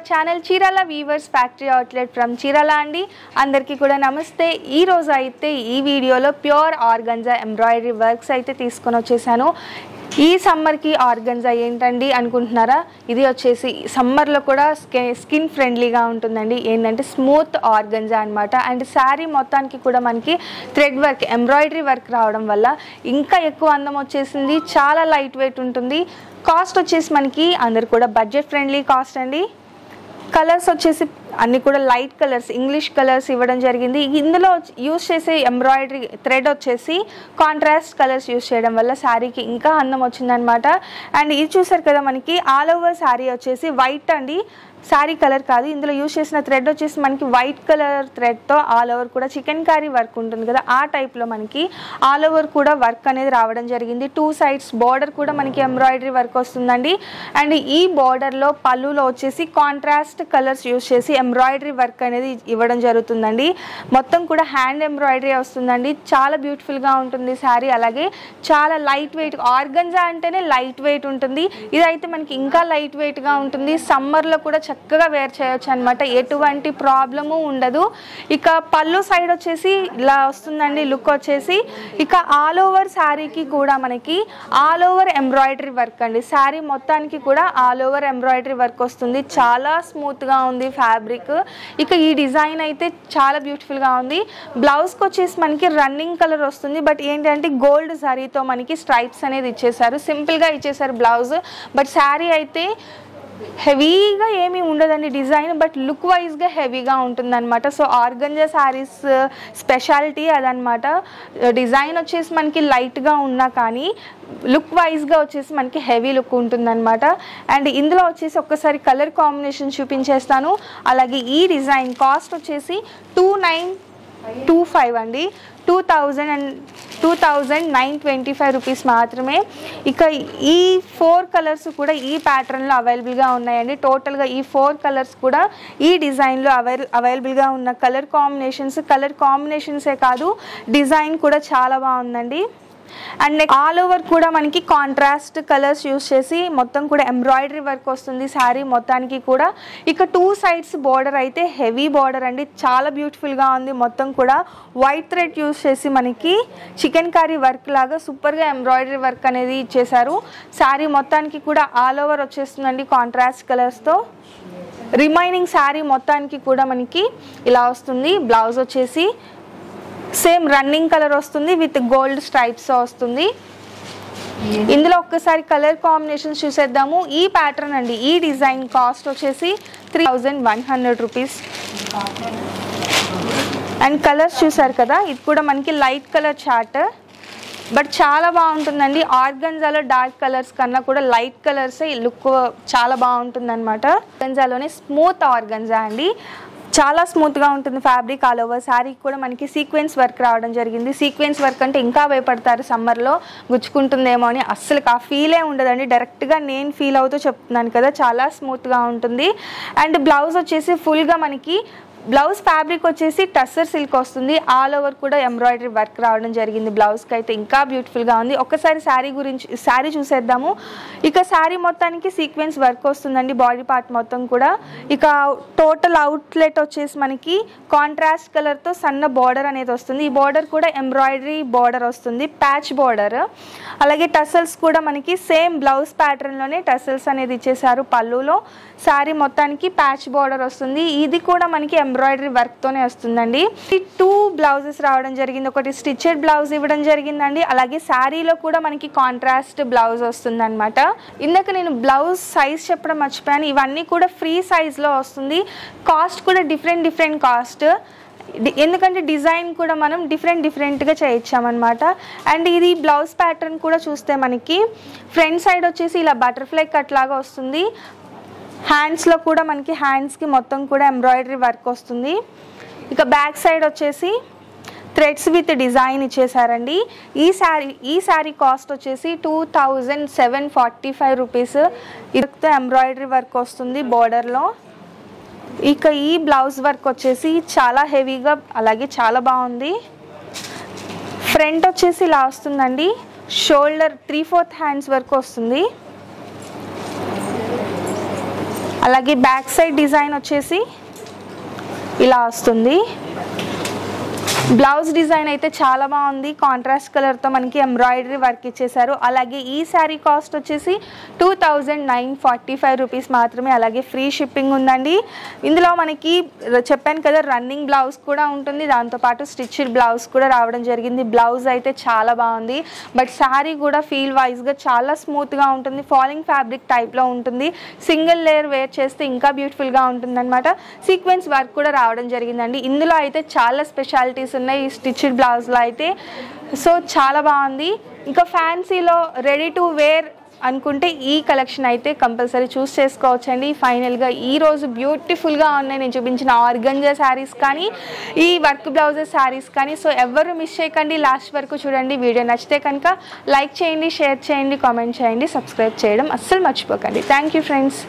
Channel Chirala weavers factory outlet from Chirala అండి. అందరికీ కూడా నమస్తే. ఈ రోజు అయితే ఈ వీడియోలో ప్యూర్ ఆర్గంజా ఎంబ్రాయిడరీ వర్క్స్ అయితే తీసుకొని వచ్చేసాను. ఈ సమ్మర్కి ఆర్గంజా ఏంటండి అనుకుంటున్నారా? ఇది వచ్చేసి సమ్మర్లో కూడా స్కిన్ ఫ్రెండ్లీగా ఉంటుందండి. ఏంటంటే స్మూత్ ఆర్గంజా అనమాట. అండ్ శారీ మొత్తానికి కూడా మనకి థ్రెడ్ వర్క్ ఎంబ్రాయిడరీ వర్క్ రావడం వల్ల ఇంకా ఎక్కువ అందం వచ్చేసింది. చాలా లైట్ వెయిట్ ఉంటుంది. కాస్ట్ వచ్చేసి మనకి అందరు కూడా బడ్జెట్ ఫ్రెండ్లీ కాస్ట్ అండి. కలర్స్ వచ్చేసి అన్నీ కూడా లైట్ కలర్స్, ఇంగ్లీష్ కలర్స్ ఇవ్వడం జరిగింది. ఇందులో యూస్ చేసే ఎంబ్రాయిడరీ థ్రెడ్ వచ్చేసి కాంట్రాస్ట్ కలర్స్ యూస్ చేయడం వల్ల శారీకి ఇంకా అందం వచ్చిందనమాట. అండ్ ఇది చూసారు కదా, మనకి ఆల్ ఓవర్ శారీ వచ్చేసి వైట్ అండి. శారీ కలర్ కాదు, ఇందులో యూస్ చేసిన థ్రెడ్ వచ్చేసి మనకి వైట్ కలర్ థ్రెడ్తో ఆల్ ఓవర్ కూడా చికెన్ కర్రీ వర్క్ ఉంటుంది కదా, ఆ టైప్లో మనకి ఆల్ ఓవర్ కూడా వర్క్ అనేది రావడం జరిగింది. 2 sides బార్డర్ కూడా మనకి ఎంబ్రాయిడరీ వర్క్ వస్తుందండి. అండ్ ఈ బార్డర్లో పళ్ళులో వచ్చేసి కాంట్రాస్ట్ కలర్స్ యూస్ చేసి ఎంబ్రాయిడరీ వర్క్ అనేది ఇవ్వడం జరుగుతుందండి. మొత్తం కూడా హ్యాండ్ ఎంబ్రాయిడరీ వస్తుందండి. చాలా బ్యూటిఫుల్గా ఉంటుంది శారీ. అలాగే చాలా లైట్ వెయిట్, ఆర్గంజా అంటేనే లైట్ వెయిట్ ఉంటుంది. ఇదైతే మనకి ఇంకా లైట్ వెయిట్గా ఉంటుంది. సమ్మర్లో కూడా చక్కగా వేర్ చేయొచ్చు అనమాట. ఎటువంటి ప్రాబ్లము ఉండదు. ఇక పళ్ళు సైడ్ వచ్చేసి ఇలా వస్తుందండి లుక్ వచ్చేసి. ఇక ఆల్ ఓవర్ శారీకి కూడా మనకి ఆల్ ఓవర్ ఎంబ్రాయిడరీ వర్క్ అండి. శారీ మొత్తానికి కూడా ఆల్ ఓవర్ ఎంబ్రాయిడరీ వర్క్ వస్తుంది. చాలా స్మూత్గా ఉంది ఫ్యాబ్రిక్. ఇక ఈ డిజైన్ అయితే చాలా బ్యూటిఫుల్గా ఉంది. బ్లౌజ్కి వచ్చేసి మనకి రన్నింగ్ కలర్ వస్తుంది. బట్ ఏంటంటే గోల్డ్ శారీతో మనకి స్ట్రైప్స్ అనేది ఇచ్చేసారు. సింపుల్గా ఇచ్చేసారు బ్లౌజ్. బట్ శారీ అయితే హెవీగా ఏమీ ఉండదండి డిజైన్, బట్ లుక్ వైజ్గా హెవీగా ఉంటుందన్నమాట. సో ఆర్గంజా శారీస్ స్పెషాలిటీ అదనమాట. డిజైన్ వచ్చేసి మనకి లైట్గా ఉన్నా కానీ లుక్ వైజ్గా వచ్చేసి మనకి హెవీ లుక్ ఉంటుందన్నమాట. అండ్ ఇందులో వచ్చేసి ఒక్కసారి కలర్ కాంబినేషన్ చూపించేస్తాను. అలాగే ఈ డిజైన్ కాస్ట్ వచ్చేసి 2925 అండి. 2,925 రూపీస్ మాత్రమే. ఇక ఈ 4 కలర్స్ కూడా ఈ ప్యాటర్న్లో అవైలబుల్గా ఉన్నాయండి. టోటల్గా ఈ 4 కలర్స్ కూడా ఈ డిజైన్లో అవైలబుల్గా ఉన్న కలర్ కాంబినేషన్సే కాదు, డిజైన్ కూడా చాలా బాగుందండి. అండ్ ఆల్ ఓవర్ కూడా మనకి కాంట్రాస్ట్ కలర్స్ యూస్ చేసి మొత్తం కూడా ఎంబ్రాయిడరీ వర్క్ వస్తుంది శారీ మొత్తానికి కూడా. ఇక 2 sides బార్డర్ అయితే హెవీ బార్డర్ అండి. చాలా బ్యూటిఫుల్గా ఉంది. మొత్తం కూడా వైట్ థ్రెడ్ యూస్ చేసి మనకి చికెన్ కర్రీ వర్క్ లాగా సూపర్గా ఎంబ్రాయిడరీ వర్క్ అనేది ఇచ్చేసారు. శారీ మొత్తానికి కూడా ఆల్ ఓవర్ వచ్చేస్తుందండి కాంట్రాస్ట్ కలర్స్తో. రిమైనింగ్ శారీ మొత్తానికి కూడా మనకి ఇలా వస్తుంది. బ్లౌజ్ వచ్చేసి సేమ్ రన్నింగ్ కలర్ వస్తుంది విత్ గోల్డ్ స్ట్రైప్స్ వస్తుంది. ఇందులో ఒక్కసారి కలర్ కాంబినేషన్స్ చూసేద్దాము. ఈ ప్యాటర్న్ అండి, ఈ డిజైన్ కాస్ట్ వచ్చేసి 3,100 రూపీస్. అండ్ కలర్స్ చూసారు కదా, ఇది కూడా మనకి లైట్ కలర్ చార్ట్, బట్ చాలా బాగుంటుందండి. ఆర్గంజాలో డార్క్ కలర్స్ కన్నా కూడా లైట్ కలర్సే లుక్ చాలా బాగుంటుంది అనమాట. ఆర్గంజాలోనే స్మూత్ ఆర్గంజా అండి. చాలా స్మూత్గా ఉంటుంది ఫ్యాబ్రిక్. ఆల్ ఓవర్ శారీకి కూడా మనకి సీక్వెన్స్ వర్క్ రావడం జరిగింది. సీక్వెన్స్ వర్క్ అంటే ఇంకా భయపడతారు సమ్మర్లో గుచ్చుకుంటుందేమో అని. అస్సలు ఆ ఫీలే ఉండదండి. డైరెక్ట్గా నేను ఫీల్ అవుతూ చెప్తున్నాను కదా, చాలా స్మూత్గా ఉంటుంది. అండ్ బ్లౌజ్ వచ్చేసి ఫుల్గా మనకి బ్లౌజ్ ఫ్యాబ్రిక్ వచ్చేసి టస్సర్ సిల్క్ వస్తుంది. ఆల్ ఓవర్ కూడా ఎంబ్రాయిడరీ వర్క్ రావడం జరిగింది. బ్లౌజ్కి అయితే ఇంకా బ్యూటిఫుల్గా ఉంది. ఒక్కసారి శారీ చూసేద్దాము. ఇక శారీ మొత్తానికి సీక్వెన్స్ వర్క్ వస్తుందండి బాడీ పార్ట్ మొత్తం కూడా. ఇక టోటల్ అవుట్లెట్ వచ్చేసి మనకి కాంట్రాస్ట్ కలర్తో సన్న బార్డర్ అనేది వస్తుంది. ఈ బార్డర్ కూడా ఎంబ్రాయిడరీ బార్డర్ వస్తుంది, ప్యాచ్ బార్డర్. అలాగే టసల్స్ కూడా మనకి సేమ్ బ్లౌజ్ ప్యాటర్న్లోనే టసల్స్ అనేది ఇచ్చేసారు పళ్ళులో. శారీ మొత్తానికి ప్యాచ్ బార్డర్ వస్తుంది. ఇది కూడా మనకి ఎంబ్రాయిడరీ వర్క్తోనే వస్తుందండి. 2 బ్లౌజెస్ రావడం జరిగింది. ఒకటి స్టిచెడ్ బ్లౌజ్ ఇవ్వడం జరిగిందండి. అలాగే శారీలో కూడా మనకి కాంట్రాస్ట్ బ్లౌజ్ వస్తుంది అనమాట. ఇందాక నేను బ్లౌజ్ సైజ్ చెప్పడం మర్చిపోయాను. ఇవన్నీ కూడా ఫ్రీ సైజ్లో వస్తుంది. కాస్ట్ కూడా డిఫరెంట్ కాస్ట్, ఎందుకంటే డిజైన్ కూడా మనం డిఫరెంట్గా చేయించామన్నమాట. అండ్ ఇది బ్లౌజ్ ప్యాటర్న్ కూడా చూస్తే మనకి ఫ్రంట్ సైడ్ వచ్చేసి ఇలా బటర్ఫ్లై కట్ లాగా వస్తుంది. హ్యాండ్స్లో కూడా మనకి హ్యాండ్స్కి మొత్తం కూడా ఎంబ్రాయిడరీ వర్క్ వస్తుంది. ఇక బ్యాక్ సైడ్ వచ్చేసి థ్రెడ్స్ విత్ డిజైన్ ఇచ్చేసారండి. ఈ శారీ కాస్ట్ వచ్చేసి 2,745 రూపీస్. ఇదితో ఎంబ్రాయిడరీ వర్క్ వస్తుంది బార్డర్లో. ఇక ఈ బ్లౌజ్ వర్క్ వచ్చేసి చాలా హెవీగా, అలాగే చాలా బాగుంది. ఫ్రంట్ వచ్చేసి ఇలా వస్తుందండి. షోల్డర్ 3/4 హ్యాండ్స్ వరకు వస్తుంది. అలాగే బ్యాక్ సైడ్ డిజైన్ వచ్చేసి ఇలా వస్తుంది. బ్లౌజ్ డిజైన్ అయితే చాలా బాగుంది, కాంట్రాస్ట్ కలర్తో మనకి ఎంబ్రాయిడరీ వర్క్ ఇచ్చేసారు. అలాగే ఈ శారీ కాస్ట్ వచ్చేసి 2945 రూపీస్ మాత్రమే. అలాగే ఫ్రీ షిప్పింగ్ ఉందండి. ఇందులో మనకి చెప్పాను కదా రన్నింగ్ బ్లౌజ్ కూడా ఉంటుంది, దాంతోపాటు స్టిచ్డ్ బ్లౌజ్ కూడా రావడం జరిగింది. బ్లౌజ్ అయితే చాలా బాగుంది, బట్ శారీ కూడా ఫీల్ వైజ్గా చాలా స్మూత్గా ఉంటుంది, ఫాలింగ్ ఫ్యాబ్రిక్ టైప్లో ఉంటుంది. సింగిల్ లేయర్ వేర్ చేస్తే ఇంకా బ్యూటిఫుల్గా ఉంటుంది అనమాట. సీక్వెన్స్ వర్క్ కూడా రావడం జరిగిందండి. ఇందులో అయితే చాలా స్పెషాలిటీస్ ఉన్నాయి ఈ స్టిచ్డ్ బ్లౌజ్లో అయితే. సో చాలా బాగుంది. ఇంకా ఫ్యాన్సీలో రెడీ టు వేర్ అనుకుంటే ఈ కలెక్షన్ అయితే కంపల్సరీ చూస్ చేసుకోవచ్చండి. ఫైనల్గా ఈరోజు బ్యూటిఫుల్గా ఉన్నాయి నేను చూపించిన ఆర్గంజా శారీస్ కానీ ఈ వర్క్ బ్లౌజెస్ శారీస్ కానీ. సో ఎవరు మిస్ చేయకండి, లాస్ట్ వరకు చూడండి. వీడియో నచ్చితే కనుక లైక్ చేయండి, షేర్ చేయండి, కామెంట్ చేయండి, సబ్స్క్రైబ్ చేయడం అస్సలు మర్చిపోకండి. Thank you friends.